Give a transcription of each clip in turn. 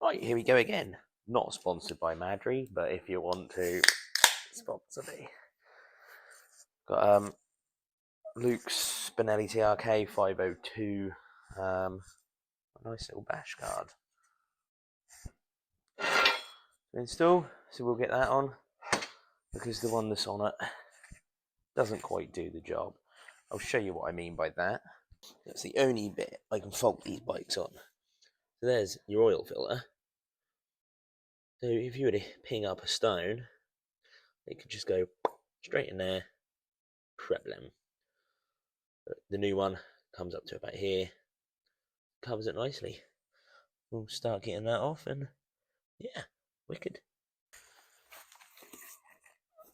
Right, here we go again. Not sponsored by Madry, but if you want to sponsor me. Got Luke's Benelli Trk 502. A nice little bash card to install, so we'll get that on because the one that's on it doesn't quite do the job. I'll show you what I mean by that. That's the only bit I can fault these bikes on. So there's your oil filter. So if you were to ping up a stone, it could just go straight in there, problem. But the new one comes up to about here, covers it nicely. We'll start getting that off, and yeah, wicked.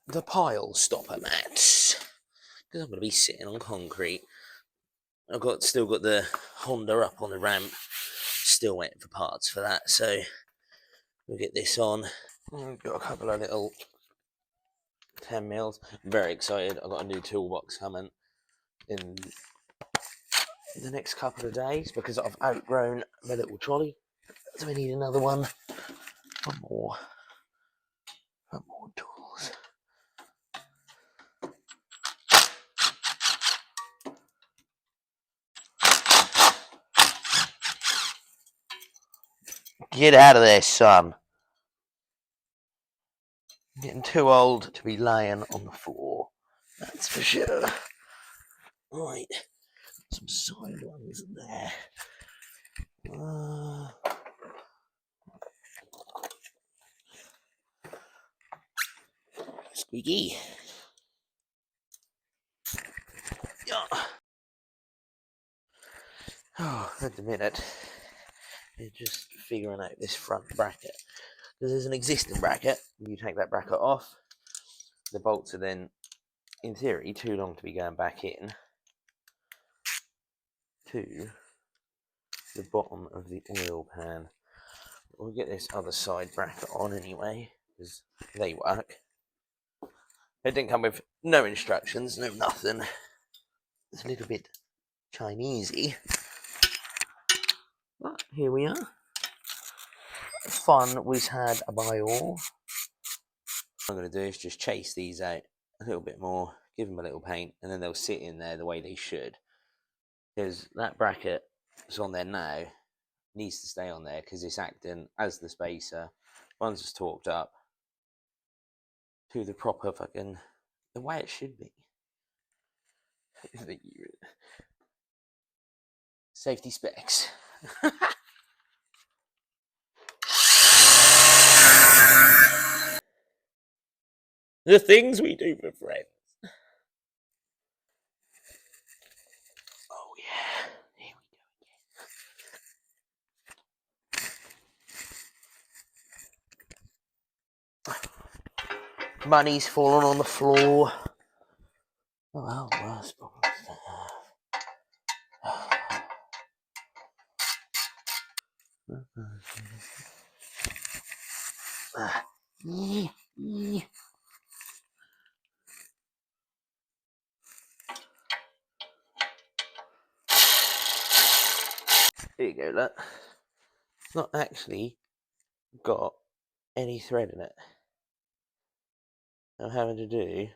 The pile stopper mats, because I'm going to be sitting on concrete. I've still got the Honda up on the ramp, still waiting for parts for that, so we'll get this on. I've got a couple of little 10 mils. I'm very excited. I've got a new toolbox coming in the next couple of days because I've outgrown my little trolley, so we need another one for more tools. Get out of there, son. I'm getting too old to be laying on the floor, that's for sure. Right, some side ones there. Squeaky. Yeah. Oh, at the minute, we're just figuring out this front bracket. Because there's an existing bracket, you take that bracket off, the bolts are then, in theory, too long to be going back in to the bottom of the oil pan. We'll get this other side bracket on anyway, because they work. It didn't come with no instructions, no nothing. It's a little bit Chinesey. But here we are. Fun was had by all. What I'm going to do is just chase these out a little bit more, give them a little paint, and then they'll sit in there the way they should. Because that bracket that's on there now needs to stay on there because it's acting as the spacer. Once it's torqued up to the proper fucking, the way it should be. Safety specs. The things we do for friends. Oh yeah, here we go. Money's fallen on the floor. Oh, how worse problems to have. Here you go, look. It's not actually got any thread in it. I'm having to do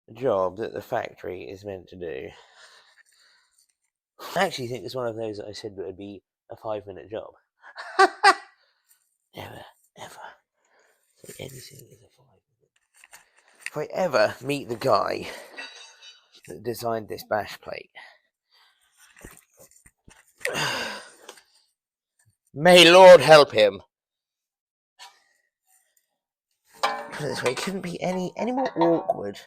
a job that the factory is meant to do. I actually think it's one of those that I said would be a 5-minute job. Never, ever. So anything is a 5-minute. If I ever meet the guy that designed this bash plate, may Lord help him. Put it this way, it couldn't be any more awkward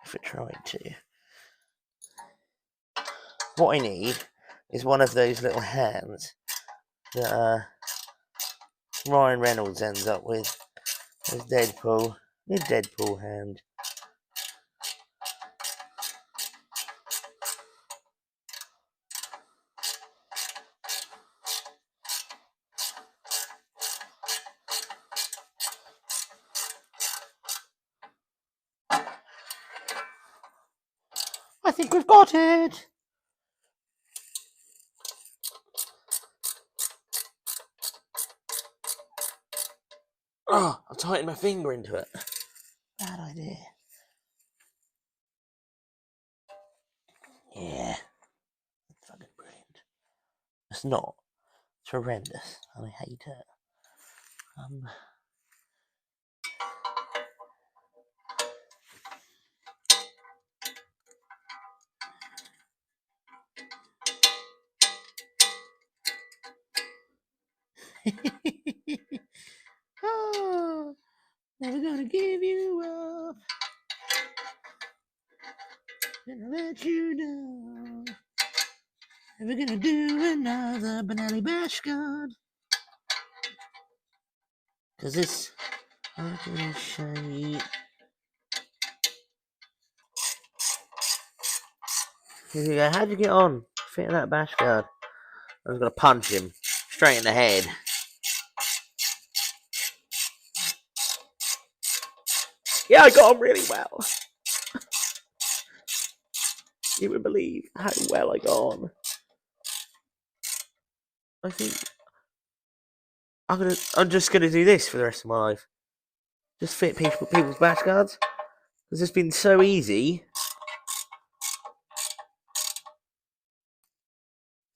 if it tried to. What I need is one of those little hands that Ryan Reynolds ends up with Deadpool. His Deadpool hand. I think we've got it. Oh, I've tightened my finger into it. Bad idea. Yeah. It's fucking brilliant. It's not. It's horrendous. And I hate it. Oh, never gonna give you up. Gonna let you know. Never gonna do another Benelli Trk. Cause it's ugly shade. Here you go. How'd you get on? Fitting that bash guard. I was gonna punch him straight in the head. Yeah, I got on really well. You would believe how well I got on. I think I'm just gonna do this for the rest of my life. Just fit people's bash guards. Because it's been so easy.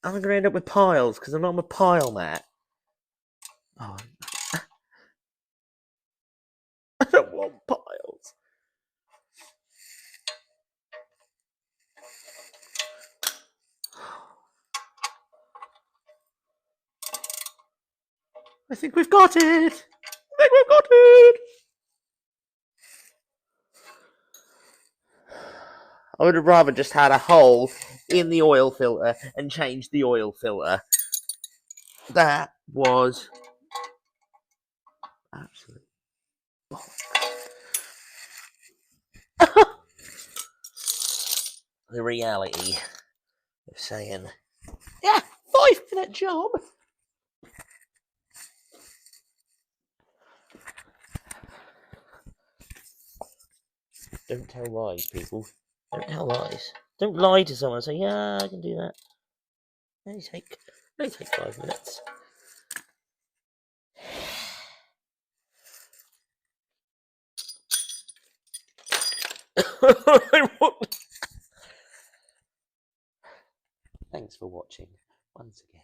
I'm gonna end up with piles because I'm not a pile mat. Oh, I don't want piles. I think we've got it. I think we've got it. I would have rather just had a hole in the oil filter and changed the oil filter. That was absolute the reality of saying, yeah, 5-minute job. Don't tell lies, people. Don't tell lies. Don't lie to someone and say, yeah, I can do that. Only take 5 minutes. Thanks for watching once again.